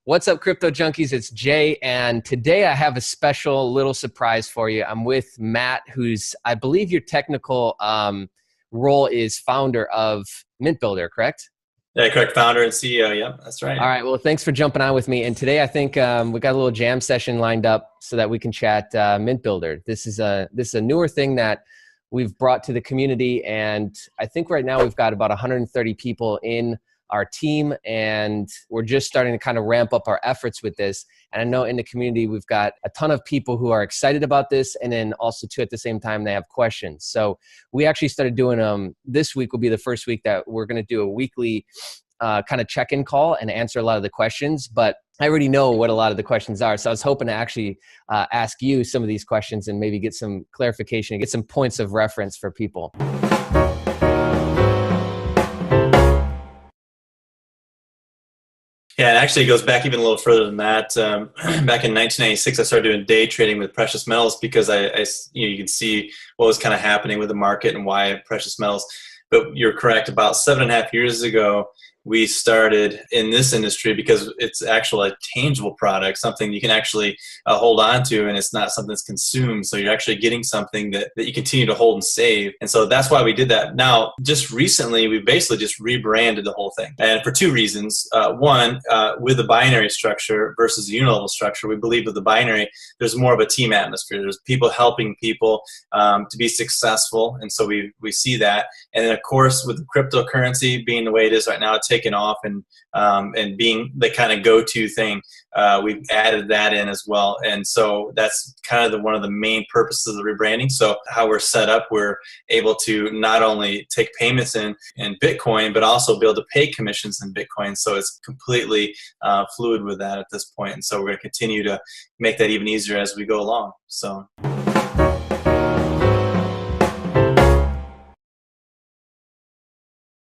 What's up, crypto junkies? It's Jay, and today I have a special little surprise for you. I'm with Matt, who's, I believe your technical role is founder of Mintbuilder, correct? Yeah, correct. Founder and CEO. Yeah, that's right. All right, well, thanks for jumping on with me. And today I think we got a little jam session lined up so that we can chat Mintbuilder. This is a newer thing that we've brought to the community, and I think right now we've got about 130 people in our team, and we're just starting to kind of ramp up our efforts with this. And I know in the community we've got a ton of people who are excited about this, and then also too at the same time they have questions. So we actually started doing this week will be the first week that we're going to do a weekly kind of check-in call and answer a lot of the questions, but I already know what a lot of the questions are. So I was hoping to actually ask you some of these questions and maybe get some clarification and get some points of reference for people. Yeah, and actually it goes back even a little further than that. Back in 1996, I started doing day trading with precious metals because you could see what was kind of happening with the market and why precious metals. But you're correct, about 7.5 years ago, we started in this industry because it's actually a tangible product, something you can actually hold on to, and it's not something that's consumed. So you're actually getting something that you continue to hold and save. And so that's why we did that. Now, just recently, we basically just rebranded the whole thing. And for two reasons. One, with the binary structure versus the unilevel structure, we believe with the binary, there's more of a team atmosphere. There's people helping people to be successful. And so we see that. And then, of course, with the cryptocurrency being the way it is right now, taken off and being the kind of go-to thing, we've added that in as well. And so that's kind of one of the main purposes of the rebranding. So how we're set up, we're able to not only take payments in Bitcoin, but also be able to pay commissions in Bitcoin. So it's completely fluid with that at this point. And so we're going to continue to make that even easier as we go along. So.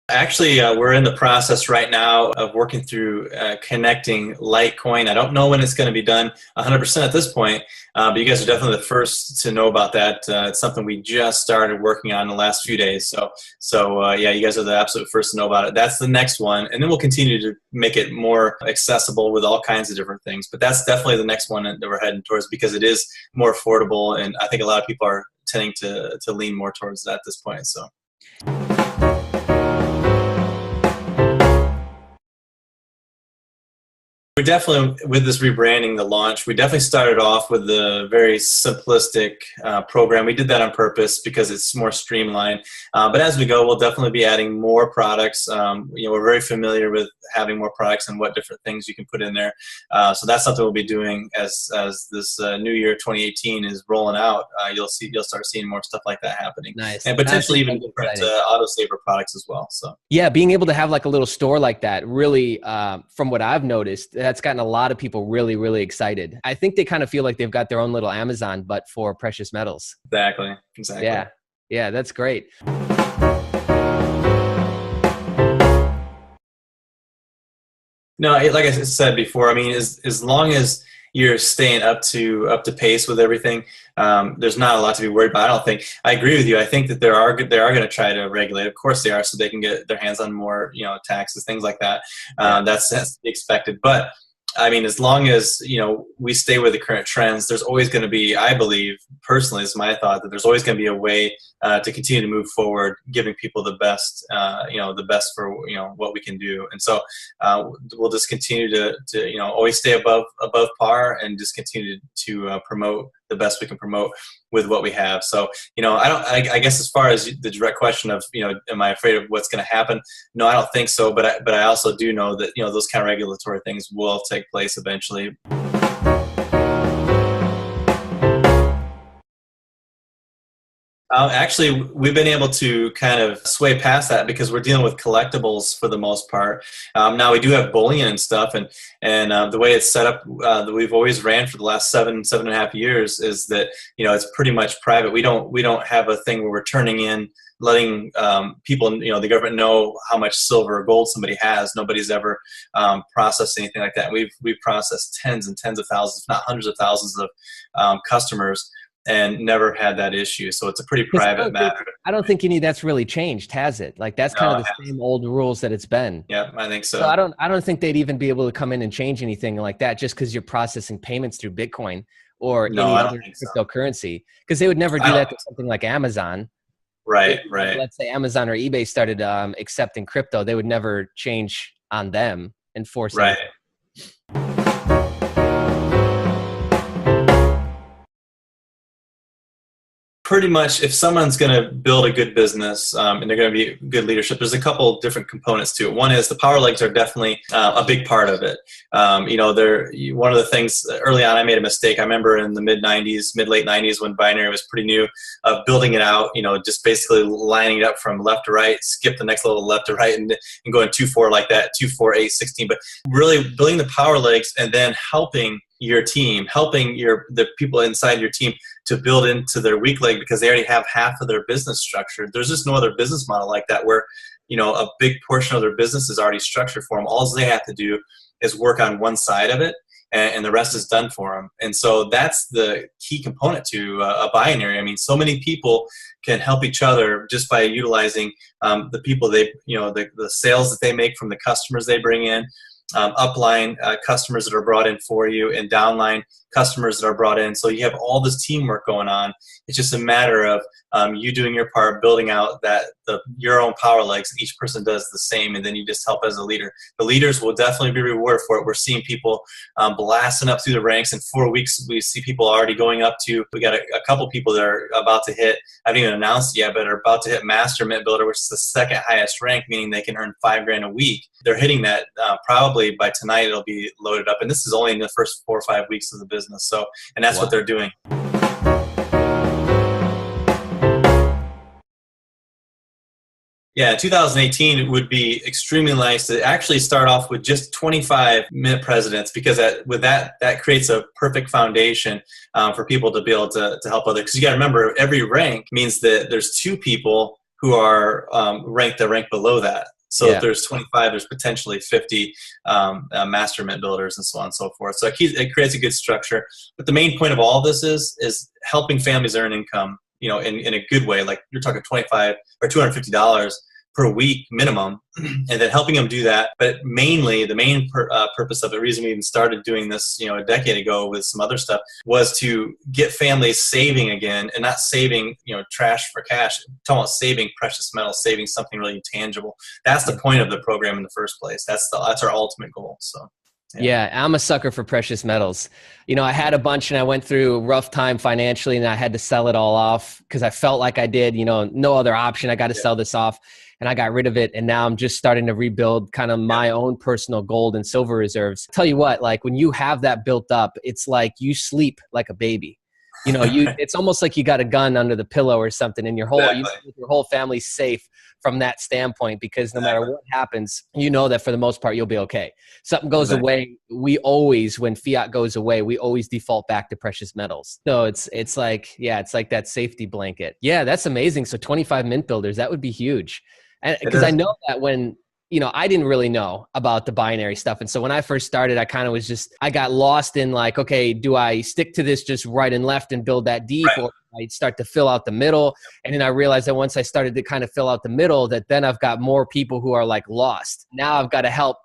Actually, we're in the process right now of working through connecting Litecoin. I don't know when it's going to be done 100% at this point, but you guys are definitely the first to know about that. It's something we just started working on in the last few days. So yeah, you guys are the absolute first to know about it. That's the next one. And then we'll continue to make it more accessible with all kinds of different things. But that's definitely the next one that we're heading towards because it is more affordable. And I think a lot of people are tending to lean more towards that at this point. So. We definitely, with this rebranding, the launch, we definitely started off with the very simplistic program. We did that on purpose because it's more streamlined. But as we go, we'll definitely be adding more products. We're very familiar with having more products and what different things you can put in there. So that's something we'll be doing as this new year 2018 is rolling out. You'll start seeing more stuff like that happening. Nice. And potentially even different autosaver products as well. So yeah, being able to have like a little store like that really, from what I've noticed, that's gotten a lot of people really, really excited. I think they kind of feel like they've got their own little Amazon, but for precious metals. Exactly. Yeah, that's great. No, like I said before, I mean, as long as you're staying up to pace with everything, there's not a lot to be worried about. I don't think. I agree with you. I think that they are going to try to regulate. Of course, they are, so they can get their hands on more, taxes, things like that. That's to be expected. But I mean, as long as, we stay with the current trends, there's always going to be, I believe, personally, it's my thought, that there's always going to be a way to continue to move forward, giving people the best, the best for, what we can do. And so we'll just continue to always stay above par and just continue to promote the best we can promote with what we have. So, I guess as far as the direct question of, am I afraid of what's going to happen? No, I don't think so. But I also do know that, those kind of regulatory things will take place eventually. Actually, we've been able to kind of sway past that because we're dealing with collectibles for the most part. Now we do have bullion and stuff, and the way it's set up that we've always ran for the last 7.5 years is that it's pretty much private. We don't have a thing where we're turning in, letting people, the government know how much silver or gold somebody has. Nobody's ever processed anything like that. We've processed tens and tens of thousands, if not hundreds of thousands of customers and never had that issue. So it's a pretty 'Cause private matter. I don't think any of that's really changed, has it? Like that's kind No, of the same old rules that it's been. yeah, I think So so. I don't think they'd even be able to come in and change anything like that just because you're processing payments through Bitcoin or No, any I don't other think so. cryptocurrency. Because they would never I do don't that to think so. something like Amazon. Right, If, right. let's say Amazon or eBay started accepting crypto, they would never change on them and force Right. anything. Pretty much, if someone's going to build a good business and they're going to be good leadership, there's a couple different components to it. One is the power legs are definitely a big part of it. They're one of the things early on. I made a mistake. I remember in the mid late 90s, when binary was pretty new, of building it out. Just basically lining it up from left to right, skip the next level left to right, and going 2-4 like that, 2-4 8-16. But really building the power legs and then helping your team, helping the people inside your team to build into their weak leg, because they already have half of their business structured. There's just no other business model like that where, a big portion of their business is already structured for them. All they have to do is work on one side of it, and the rest is done for them. And so that's the key component to a binary. I mean, so many people can help each other just by utilizing the people the sales that they make from the customers they bring in, upline customers that are brought in for you, and downline customers that are brought in. So you have all this teamwork going on. It's just a matter of you doing your part, building out your own power legs. Each person does the same, and then you just help as a leader. The leaders will definitely be rewarded for it. We're seeing people blasting up through the ranks. In 4 weeks, we see people already going up to, we got a couple people that are about to hit, I haven't even announced it yet, but are about to hit Master Mintbuilder, which is the second highest rank, meaning they can earn $5,000 a week. They're hitting that probably by tonight. It'll be loaded up, and this is only in the first 4 or 5 weeks of the business. So, and that's what they're doing. Yeah, 2018 it would be extremely nice to actually start off with just 25 Mint presidents, because that creates a perfect foundation for people to be able to help others. Because you got to remember, every rank means that there's 2 people who are ranked the rank below that. So if there's 25, there's potentially 50 master mint builders, and so on and so forth. So it creates a good structure. But the main point of all of this is helping families earn income, in a good way. Like you're talking $25 or $250 per week minimum, and then helping them do that. But mainly, the main purpose of the reason we even started doing this, a decade ago with some other stuff, was to get families saving again, and not saving, trash for cash. I'm talking about saving precious metals, saving something really tangible. That's the point of the program in the first place. That's our ultimate goal. So. Yeah, I'm a sucker for precious metals. I had a bunch and I went through a rough time financially, and I had to sell it all off because I felt like I did, no other option. I got to sell this off, and I got rid of it. And now I'm just starting to rebuild kind of my own personal gold and silver reserves. Tell you what, like when you have that built up, it's like you sleep like a baby. It's almost like you got a gun under the pillow or something, and your whole family's safe from that standpoint, because no matter what happens, that for the most part, you'll be okay. Something goes away. When fiat goes away, we always default back to precious metals. So it's like that safety blanket. Yeah, that's amazing. So 25 mint builders, that would be huge. And because I know that when, I didn't really know about the binary stuff. And so when I first started, I kind of I got lost in like, okay, do I stick to this just right and left and build that deep, or I start to fill out the middle? And then I realized that once I started to kind of fill out the middle, that then I've got more people who are like lost. Now I've got to help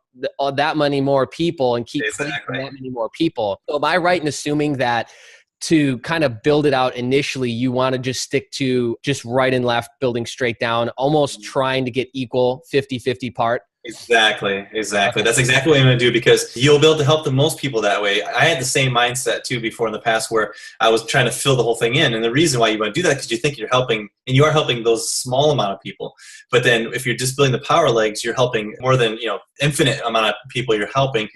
that many more people and keep that many more people. So am I right in assuming that to kind of build it out initially, you want to just stick to just right and left, building straight down, almost trying to get equal 50-50 part? Exactly. That's exactly what I'm going to do, because you'll be able to help the most people that way. I had the same mindset too before in the past, where I was trying to fill the whole thing in. And the reason why you want to do that, because you think you're helping, and you are helping those small amount of people. But then if you're just building the power legs, you're helping more than, infinite amount of people you're helping.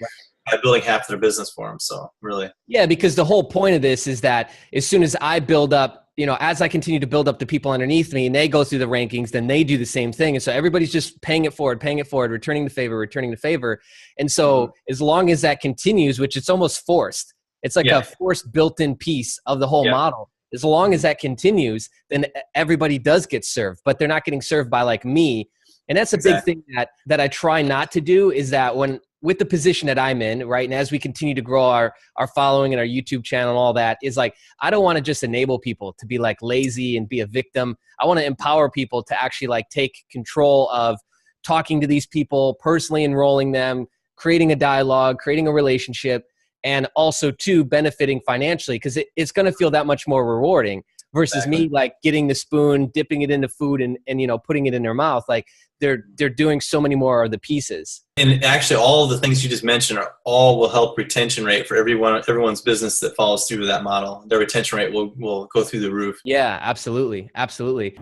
By building half their business for them. So really. Yeah, because the whole point of this is that as soon as I build up, as I continue to build up the people underneath me and they go through the rankings, then they do the same thing. And so everybody's just paying it forward, returning the favor. And so as long as that continues, which it's almost forced, it's like a forced built-in piece of the whole model. As long as that continues, then everybody does get served, but they're not getting served by like me. And that's a big thing that I try not to do, is that when with the position that I'm in, right? And as we continue to grow our following and our YouTube channel and all that, is like, I don't want to just enable people to be like lazy and be a victim. I want to empower people to actually like take control of talking to these people, personally enrolling them, creating a dialogue, creating a relationship, and also too benefiting financially, because it's going to feel that much more rewarding versus me like getting the spoon, dipping it into food and putting it in their mouth. Like they're doing so many more of the pieces. And actually all of the things you just mentioned all will help retention rate for everyone's business that follows through with that model. Their retention rate will go through the roof. Yeah, absolutely. Absolutely.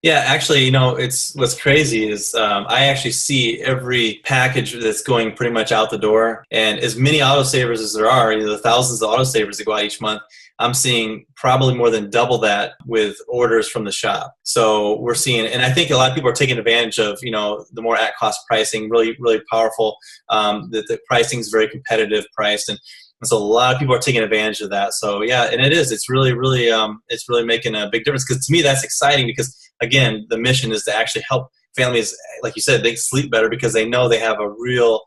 Yeah, actually, it's what's crazy is I actually see every package that's going pretty much out the door, and as many autosavers as there are, the thousands of autosavers that go out each month, I'm seeing probably more than double that with orders from the shop. So we're seeing, and I think a lot of people are taking advantage of, the more at-cost pricing, really, really powerful. The pricing is very competitive priced, and so a lot of people are taking advantage of that. So yeah, and it's really, really, it's really making a big difference, because to me that's exciting, because again, the mission is to actually help families, like you said, they sleep better because they know they have a real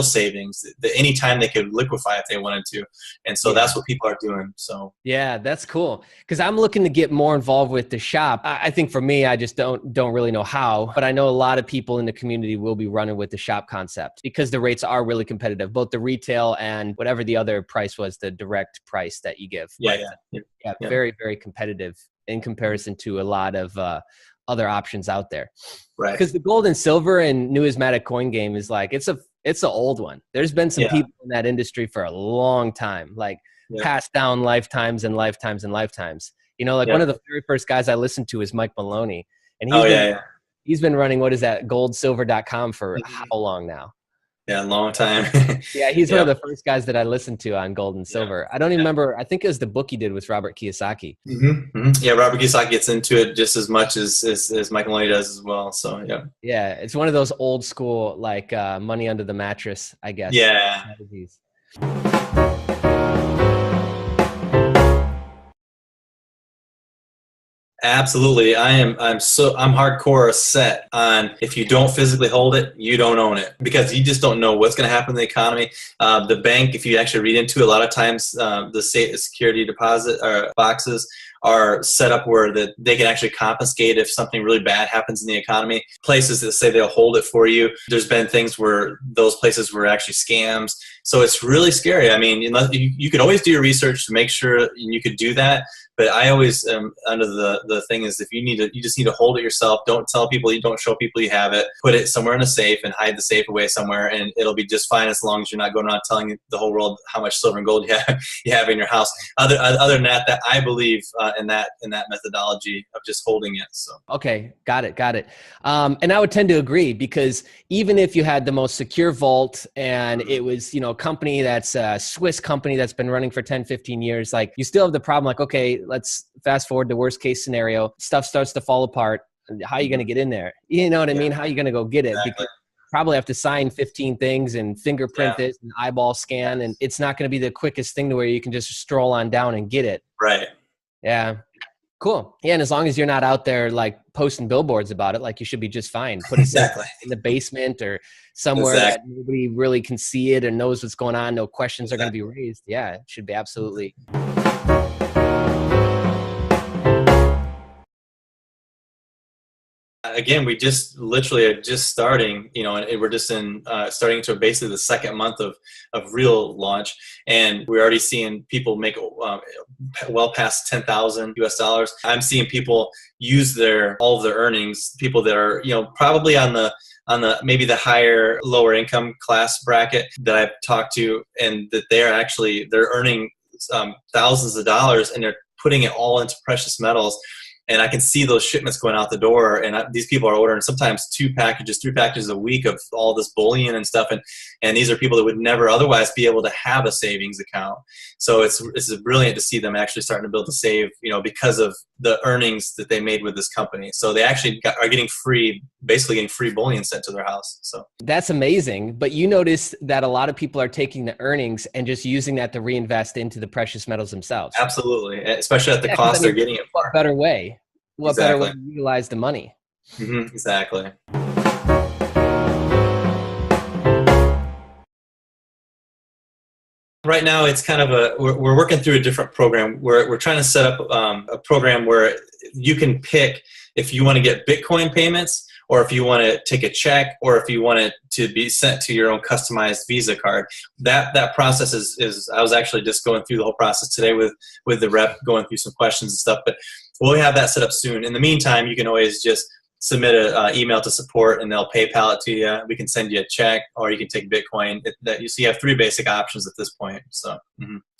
savings that anytime they could liquefy if they wanted to. And so that's what people are doing. So yeah, that's cool. Because I'm looking to get more involved with the shop. I think for me, I just don't really know how, but I know a lot of people in the community will be running with the shop concept because the rates are really competitive, both the retail and whatever the other price was, the direct price that you give. Yeah. Very, very competitive in comparison to a lot of other options out there. Right. Because the gold and silver and numismatic coin game is like, it's an old one. There's been some people in that industry for a long time, like passed down lifetimes and lifetimes and lifetimes. One of the very first guys I listened to is Mike Maloney. And he's been running, what is that, goldsilver.com for how long now? Yeah, a long time. Yeah, he's one of the first guys that I listened to on gold and silver. I don't even remember. I think it was the book he did with Robert Kiyosaki. Yeah, Robert Kiyosaki gets into it just as much as Mike Maloney does as well. So yeah, it's one of those old school like money under the mattress, I guess. Yeah. Strategies. Absolutely. I'm hardcore set on, if you don't physically hold it, you don't own it, because you just don't know what's going to happen in the economy. The bank, if you actually read into it, a lot of times the security deposit or boxes are set up where that they can actually confiscate if something really bad happens in the economy. Places that say they'll hold it for you, there's been things where those places were actually scams. So it's really scary. I mean, you could always do your research to make sure you could do that. But I always am under the thing is, if you just need to hold it yourself. Don't tell people, don't show people you have it. Put it somewhere in a safe and hide the safe away somewhere, and it'll be just fine, as long as you're not going around telling the whole world how much silver and gold you have in your house. Other than that I believe in that methodology of just holding it. So okay, got it. And I would tend to agree, because even if you had the most secure vault and it was a company that's a Swiss company that's been running for 10, 15 years, like you still have the problem, like, okay, let's fast forward to worst case scenario. Stuff starts to fall apart. How are you going to get in there? You know what I mean? How are you going to go get it? Exactly. Because you probably have to sign 15 things and fingerprint it and eyeball scan. And it's not going to be the quickest thing to where you can just stroll on down and get it. Right. Yeah. Cool. Yeah. And as long as you're not out there like posting billboards about it, like you should be just fine. Put it in the basement or somewhere that nobody really can see it and knows what's going on. No questions are going to be raised. Yeah. It should be absolutely. Again, we just literally are just starting, and we're just starting to basically the second month of real launch, and we're already seeing people make well past $10,000. I'm seeing people use all of their earnings. People that are probably on the maybe the lower income class bracket that I've talked to, and that they're earning thousands of dollars, and they're putting it all into precious metals. And I can see those shipments going out the door, and these people are ordering sometimes 2 packages, 3 packages a week of all this bullion and stuff. And these are people that would never otherwise be able to have a savings account. So it's brilliant to see them actually starting to build a save, because of the earnings that they made with this company. So they actually are basically getting free bullion sent to their house. So that's amazing. But you notice that a lot of people are taking the earnings and just using that to reinvest into the precious metals themselves. Absolutely, especially at the cost they're getting it for. What better way? What better way to utilize the money? Exactly. Right now, it's kind of we're working through a different program. We're trying to set up a program where you can pick if you want to get Bitcoin payments, or if you want to take a check, or if you want it to be sent to your own customized Visa card. That process is I was actually just going through the whole process today with the rep, going through some questions and stuff. But we'll have that set up soon. In the meantime, you can always just submit an email to support, and they'll PayPal it to you. We can send you a check, or you can take Bitcoin. You see, you have three basic options at this point. So,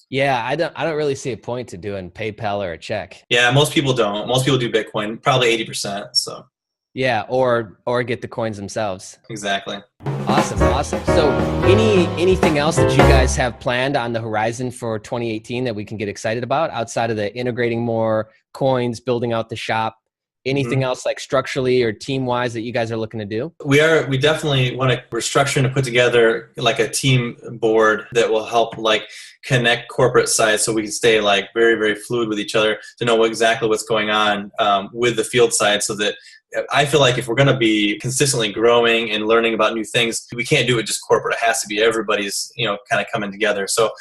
Yeah, I don't really see a point to doing PayPal or a check. yeah, most people don't. Most people do Bitcoin, probably 80%. So, Yeah, or get the coins themselves. exactly. Awesome, awesome. So, anything else that you guys have planned on the horizon for 2018 that we can get excited about outside of the integrating more coins, building out the shop? Anything else like structurally or team wise that you guys are looking to do? We definitely want to, we're structuring to put together like a team board that will help like connect corporate sides, so we can stay like very, very fluid with each other to know exactly what's going on with the field side, so that I feel like if we're going to be consistently growing and learning about new things, we can't do it just corporate. It has to be everybody's, kind of coming together. So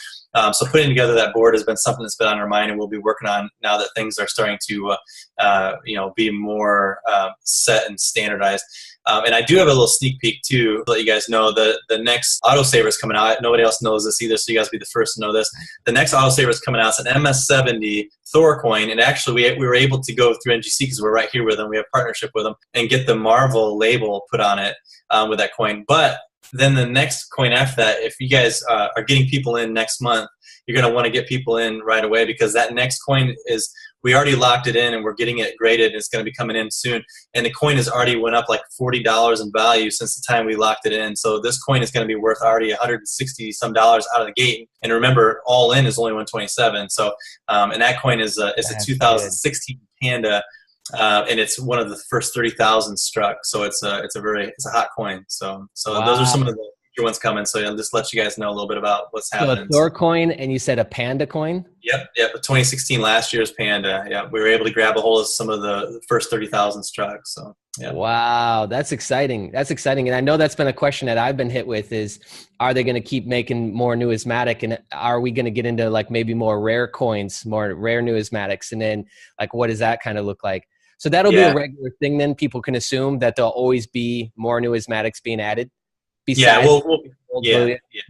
putting together that board has been something that's been on our mind, and we'll be working on now that things are starting to, be more set and standardized. And I do have a little sneak peek too, to let you guys know the next autosaver is coming out. Nobody else knows this either, so you guys will be the first to know this. The next autosaver is coming out. It's an MS70 Thor coin, and actually we were able to go through NGC because we're right here with them. We have a partnership with them, and get the Marvel label put on it with that coin. But then the next coin after that, if you guys are getting people in next month, you're going to want to get people in right away, because that next coin is, we already locked it in and we're getting it graded. It's going to be coming in soon. And the coin has already went up like $40 in value since the time we locked it in. So this coin is going to be worth already $160 some out of the gate. And remember, all in is only 127. So, and that coin is it's a 2016 Panda. And it's one of the first 30,000 struck. So it's a hot coin. So Wow. Those are some of the future ones coming. So I'll just let you guys know a little bit about what's happening. So a Thor coin, and you said a Panda coin? Yep. 2016, last year's Panda. Yeah, we were able to grab a hold of some of the first 30,000 struck. So yeah. Wow, that's exciting. That's exciting. And I know that's been a question that I've been hit with is, are they going to keep making more numismatic, and are we going to get into like maybe more rare coins, more rare numismatics? And then like, what does that kind of look like? So that'll be a regular thing then. People can assume that there'll always be more numismatics being added besides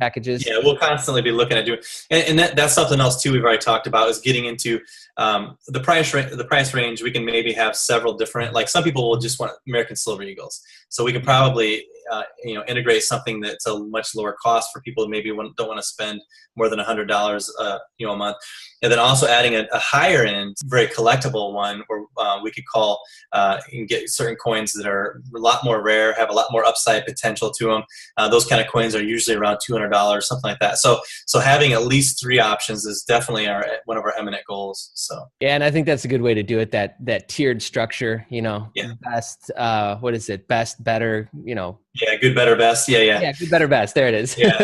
packages. Yeah, we'll constantly be looking at doing, and that's something else too we've already talked about, is getting into the price range. We can maybe have several different, like some people will just want American Silver Eagles. So we can probably integrate something that's a much lower cost for people who maybe don't want to spend more than $100 a month. And then also adding a higher end, very collectible one where we could call and get certain coins that are a lot more rare, have a lot more upside potential to them. Those kind of coins are usually around $200, something like that. So having at least three options is definitely one of our eminent goals. So yeah, and I think that's a good way to do it. That tiered structure, best, what is it? Best, better, Yeah, good, better, best. Yeah, good, better, best. There it is. Yeah,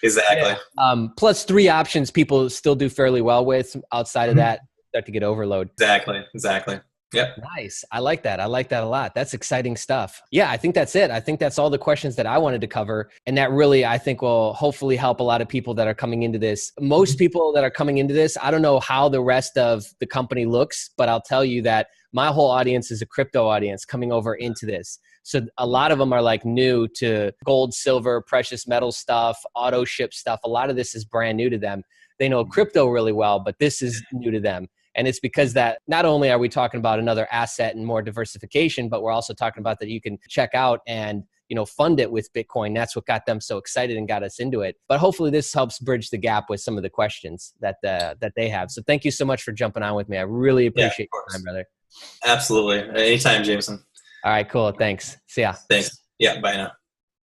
exactly. Yeah. Plus three options people still do fairly well with. Outside of that, start to get overload. Exactly. Yep. Nice. I like that. I like that a lot. That's exciting stuff. Yeah, I think that's it. I think that's all the questions that I wanted to cover. And that really, I think, will hopefully help a lot of people that are coming into this. Most people that are coming into this, I don't know how the rest of the company looks, but I'll tell you that my whole audience is a crypto audience coming over into this. So a lot of them are like new to gold, silver, precious metal stuff, auto ship stuff. A lot of this is brand new to them. They know crypto really well, but this is new to them. And it's because that not only are we talking about another asset and more diversification, but we're also talking about that you can check out and fund it with Bitcoin. That's what got them so excited and got us into it. But hopefully this helps bridge the gap with some of the questions that they have. So thank you so much for jumping on with me. I really appreciate your time, brother. Absolutely. Anytime, Jameson. All right, cool. Thanks. See ya. Thanks. Yeah, bye now.